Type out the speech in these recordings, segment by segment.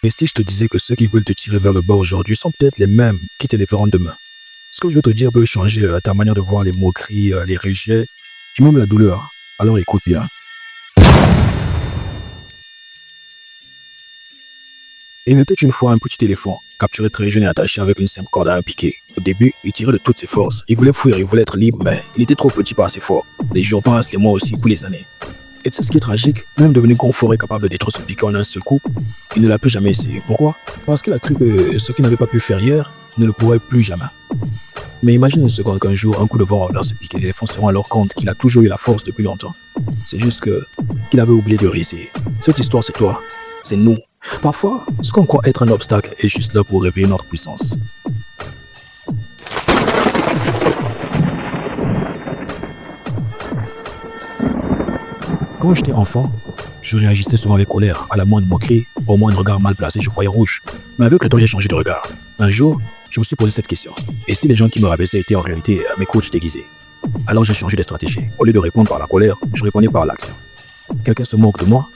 Et si je te disais que ceux qui veulent te tirer vers le bas aujourd'hui sont peut-être les mêmes qui te les feront demain? Ce que je veux te dire peut changer ta manière de voir les moqueries, les rejets, puis même la douleur. Alors écoute bien. Il était une fois un petit éléphant, capturé très jeune et attaché avec une simple corde à un piquet. Au début, il tirait de toutes ses forces. Il voulait fuir, il voulait être libre, mais il était trop petit pour assez fort. Les jours passent, les mois aussi, puis les années. Et tu sais ce qui est tragique? Même devenu grand forêt capable de détruire son piquet en un seul coup, il ne l'a plus jamais essayé. Pourquoi? Parce qu'il a cru que ce qu'il n'avait pas pu faire hier ne le pourrait plus jamais. Mais imagine une seconde qu'un jour, un coup de vent renverse ce piquet. Les éléphants se rendent alors compte qu'il a toujours eu la force depuis longtemps. C'est juste qu'il avait oublié de réessayer. Cette histoire, c'est toi. C'est nous. Parfois, ce qu'on croit être un obstacle est juste là pour réveiller notre puissance. Quand j'étais enfant, je réagissais souvent avec colère, à la moindre moquerie, au moindre regard mal placé, je voyais rouge. Mais avec le temps, j'ai changé de regard. Un jour, je me suis posé cette question. Et si les gens qui me rabaissaient étaient en réalité mes coachs déguisés? Alors j'ai changé de stratégie. Au lieu de répondre par la colère, je répondais par l'action. Quelqu'un se moque de moi,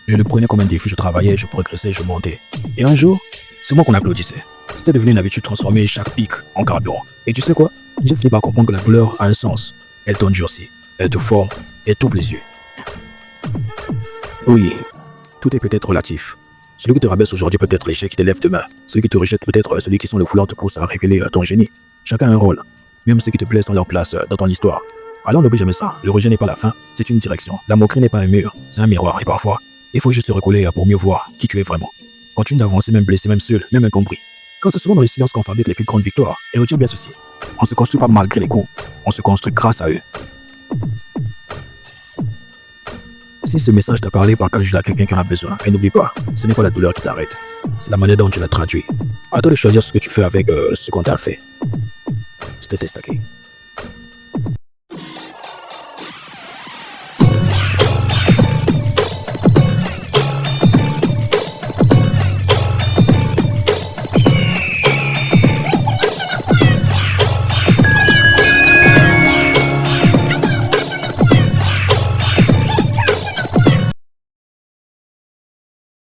je le prenais comme un défi, je travaillais, je progressais, je montais. Et un jour, c'est moi qu'on applaudissait. C'était devenu une habitude de transformer chaque pic en carburant. Et tu sais quoi? J'ai fini par comprendre que la douleur a un sens. Elle t'endurcit, elle te forme, elle t'ouvre les yeux. Oui, tout est peut-être relatif. Celui qui te rabaisse aujourd'hui peut être l'échec qui t'élève demain. Celui qui te rejette peut être celui qui sont le foulard te pousse à révéler ton génie. Chacun a un rôle. Même ceux qui te plaisent ont leur place dans ton histoire. Alors n'oublie jamais ça. Le rejet n'est pas la fin, c'est une direction. La moquerie n'est pas un mur, c'est un miroir. Et parfois, il faut juste le recoller pour mieux voir qui tu es vraiment. Continue d'avancer même blessé, même seul, même incompris. Quand c'est souvent dans les silences qu'on fabrique les plus grandes victoires. Et retiens bien ceci. On se construit pas malgré les coups. On se construit grâce à eux. Si ce message t'a parlé, partage-le à quelqu'un qui en a besoin. Et n'oublie pas, ce n'est pas la douleur qui t'arrête. C'est la manière dont tu l'as traduit. À toi de choisir ce que tu fais avec ce qu'on t'a fait. C'était Testaké.